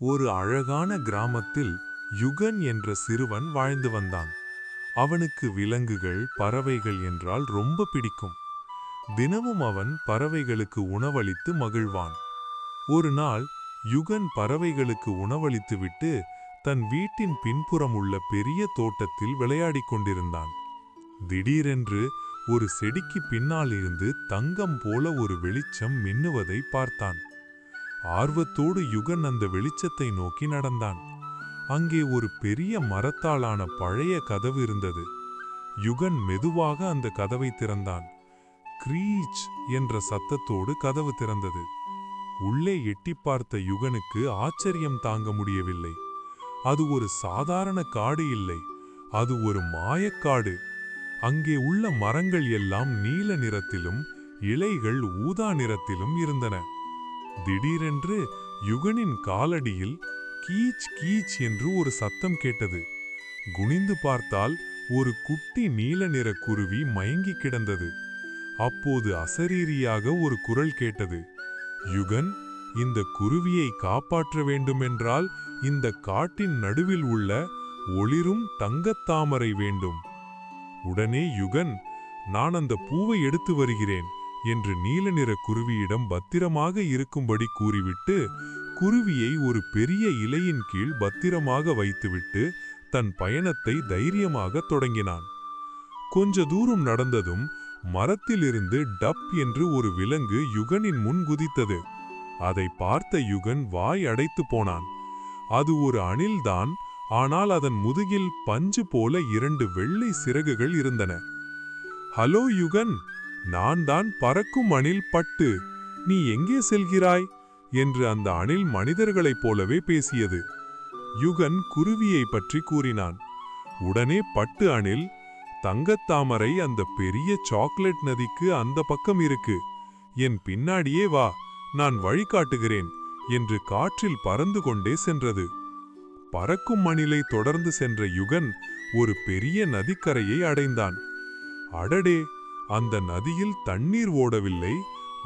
ஒரு அழகான கிராமத்தில் யுகன் என்ற சிறுவன் வாழ்ந்து வந்தான். அவனுக்கு விலங்குகள், பறவைகள் என்றால் ரொம்ப பிடிக்கும். தினமும் அவன் பறவைகளுக்கு உணவளித்து மகிழ்வான். ஒரு நாள் யுகன் பறவைகளுக்கு உணவளித்துவிட்டு தன் வீட்டின் பின்புறம் உள்ள பெரிய தோட்டத்தில் விளையாடிக் கொண்டிருந்தான். திடீரென்று ஒரு செடிக்கு பின்னால் இருந்து தங்கம் போல ஒரு வெளிச்சம் மின்னுவதை பார்த்தான். ஆர்வத்தோடு யுகன் அந்த வெளிச்சத்தை நோக்கி நடந்தான். அங்கே ஒரு பெரிய மரத்தாலான பழைய கதவு இருந்தது. யுகன் மெதுவாக அந்த கதவை திறந்தான். கிரீச் என்ற சத்தத்தோடு கதவு திறந்தது. உள்ளே எட்டி பார்த்த யுகனுக்கு ஆச்சரியம் தாங்க முடியவில்லை. அது ஒரு சாதாரண காடு இல்லை, அது ஒரு மாயக்காடு. அங்கே உள்ள மரங்கள் எல்லாம் நீல நிறத்திலும் இலைகள் ஊதா நிறத்திலும் இருந்தன. திடீரென்று யுகனின் காலடியில் கீச் கீச் என்று ஒரு சத்தம் கேட்டது. குனிந்து பார்த்தால் ஒரு குட்டி நீல நிற குருவி மயங்கி கிடந்தது. அப்போது அசரீரியாக ஒரு குரல் கேட்டது. யுகன், இந்த குருவியை காப்பாற்ற வேண்டுமென்றால் இந்த காட்டின் நடுவில் உள்ள ஒளிரும் தங்கத்தாமரை வேண்டும். உடனே யுகன், நான் அந்த பூவை எடுத்து வருகிறேன் என்று நீல நிற குருவியிடம் பத்திரமாக இருக்கும்படி கூறிவிட்டு குருவியை ஒரு பெரிய இலையின் கீழ் பத்திரமாக வைத்துவிட்டு தன் பயணத்தை தைரியமாக தொடங்கினான். கொஞ்ச தூரம் நடந்ததும் மரத்திலிருந்து டப் என்று ஒரு விலங்கு யுகனின் முன் குதித்தது. அதை பார்த்த யுகன் வாய் அடைத்து போனான். அது ஒரு அணில்தான், ஆனால் அதன் முதுகில் பஞ்சு போல 2 வெள்ளை சிறகுகள் இருந்தன. ஹலோ யுகன், நான் தான் பறக்கும் அணில் பட்டு. நீ எங்கே செல்கிறாய் என்று அந்த அணில் மனிதர்களைப் போலவே பேசியது. யுகன் குருவியை பற்றி கூறினான். உடனே பட்டு அணில், தங்கத்தாமரை அந்த பெரிய சாக்லேட் நதிக்கு அந்த பக்கம் இருக்கு, என் பின்னாடியே வா, நான் வழிகாட்டுகிறேன் என்று காற்றில் பறந்து கொண்டே சென்றது. பறக்கும் அணிலை தொடர்ந்து சென்ற யுகன் ஒரு பெரிய நதிக்கரையை அடைந்தான். அடடே, அந்த நதியில் தண்ணீர் ஓடவில்லை,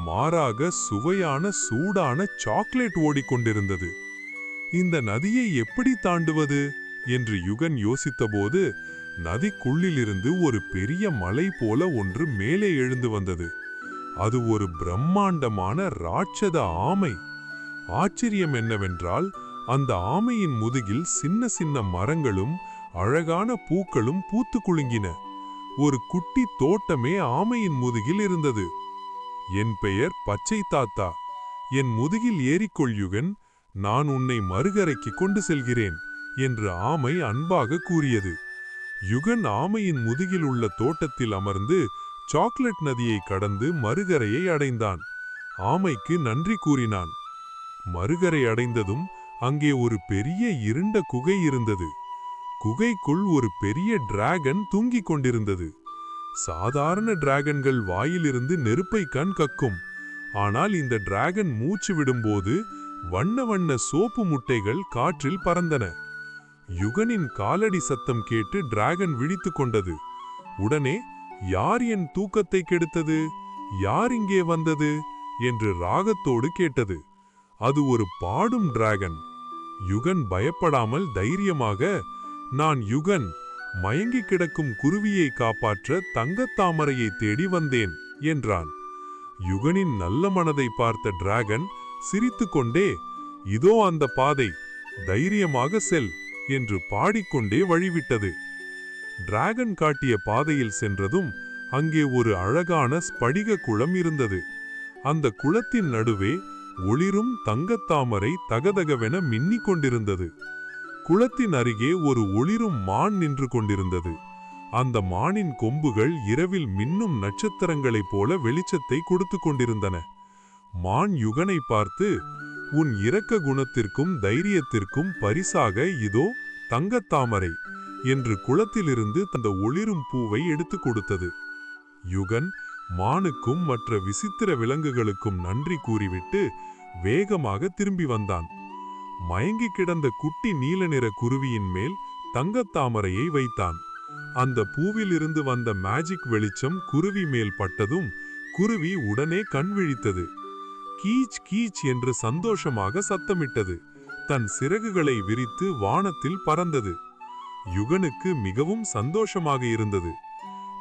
மாறாக சுவையான சூடான சாக்லேட் ஓடிக்கொண்டிருந்தது. இந்த நதியை எப்படி தாண்டுவது என்று யுகன் யோசித்தபோது நதிக்குள்ளிலிருந்து ஒரு பெரிய மலை போல ஒன்று மேலே எழுந்து வந்தது. அது ஒரு பிரம்மாண்டமான ராட்சத ஆமை. ஆச்சரியம் என்னவென்றால் அந்த ஆமையின் முதுகில் சின்ன சின்ன மரங்களும் அழகான பூக்களும் பூத்து குலுங்கின. ஒரு குட்டி தோட்டமே ஆமையின் முதுகில் இருந்தது. என் பெயர் பச்சை தாத்தா, என் முதுகில் ஏறிக்கொள் யுகன், நான் உன்னை மறுகரைக்கு கொண்டு செல்கிறேன் என்று ஆமை அன்பாக கூறியது. யுகன் ஆமையின் முதுகில் உள்ள தோட்டத்தில் அமர்ந்து சாக்லேட் நதியை கடந்து மறுகரையை அடைந்தான். ஆமைக்கு நன்றி கூறினான். மறுகரை அடைந்ததும் அங்கே ஒரு பெரிய இருண்ட குகை இருந்தது. குகைக்குள் ஒரு பெரிய டிராகன் தூங்கிக் கொண்டிருந்தது. சாதாரண டிராகன்கள் வாயிலிருந்து நெருப்பை கக்கும். ஆனால் இந்த டிராகன் மூச்சு விடும்போது வண்ண வண்ண சோப்பு முட்டைகள் காற்றில் பறந்தன. யுகனின் காலடி சத்தம் கேட்டு டிராகன் விழித்து கொண்டது. உடனே, யார் என் தூக்கத்தை கெடுத்தது, யார் இங்கே வந்தது என்று ராகத்தோடு கேட்டது. அது ஒரு பாடும் டிராகன். யுகன் பயப்படாமல் தைரியமாக, நான் யுகன், மயங்கி கிடக்கும் குருவியை காப்பாற்ற தங்கத்தாமரையை தேடி வந்தேன் என்றான். யுகனின் நல்ல மனதை பார்த்த டிராகன் சிரித்துக்கொண்டே, இதோ அந்த பாதை, தைரியமாக செல் என்று பாடிக்கொண்டே வழிவிட்டது. டிராகன் காட்டிய பாதையில் சென்றதும் அங்கே ஒரு அழகான ஸ்படிக குளம் இருந்தது. அந்த குளத்தின் நடுவே ஒளிரும் தங்கத்தாமரை தகதகவென மின்னிக் கொண்டிருந்தது. குளத்தின் அருகே ஒரு ஒளிரும் மான் நின்று கொண்டிருந்தது. அந்த மானின் கொம்புகள் இரவில் மின்னும் நட்சத்திரங்களைப் போல வெளிச்சத்தை கொடுத்து கொண்டிருந்தன. மான் யுகனை பார்த்து, உன் இரக்க குணத்திற்கும் தைரியத்திற்கும் பரிசாக இதோ தங்கத்தாமரை என்று குளத்திலிருந்து அந்த ஒளிரும் பூவை எடுத்து கொடுத்தது. யுகன் மானுக்கும் மற்ற விசித்திர விலங்குகளுக்கும் நன்றி கூறிவிட்டு வேகமாக திரும்பி வந்தான். மயங்கி கிடந்த குட்டி நீல நிற குருவியின் மேல் தங்கத்தாமரையை வைத்தான். அந்த பூவிலிருந்து வந்த மேஜிக் வெளிச்சம் குருவி மேல் பட்டதும் குருவி உடனே கண் விழித்தது. கீச் கீச் என்று சந்தோஷமாக சத்தமிட்டது. தன் சிறகுகளை விரித்து வானத்தில் பறந்தது. யுகனுக்கு மிகவும் சந்தோஷமாக இருந்தது.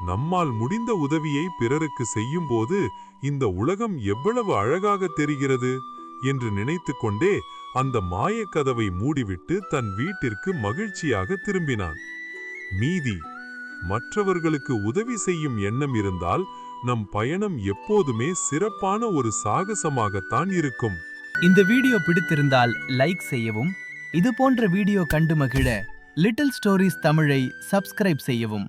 நம்மால் முடிந்த உதவியை பிறருக்கு செய்யும்போது இந்த உலகம் எவ்வளவு அழகாக தெரிகிறது என்று நினைத்துக் கொண்டே அந்த மாயக்கதவை மூடிவிட்டு தன் வீட்டிற்கு மகிழ்ச்சியாக திரும்பினான். மீதி மற்றவர்களுக்கு உதவி செய்யும் எண்ணம் இருந்தால் நம் பயணம் எப்போதுமே சிறப்பான ஒரு சாகசமாகத்தான் இருக்கும். இந்த வீடியோ பிடித்திருந்தால் லைக் செய்யவும், இது போன்ற வீடியோ கண்டு மகிழ லிட்டில் ஸ்டோரீஸ் தமிழை சப்ஸ்கிரைப் செய்யவும்.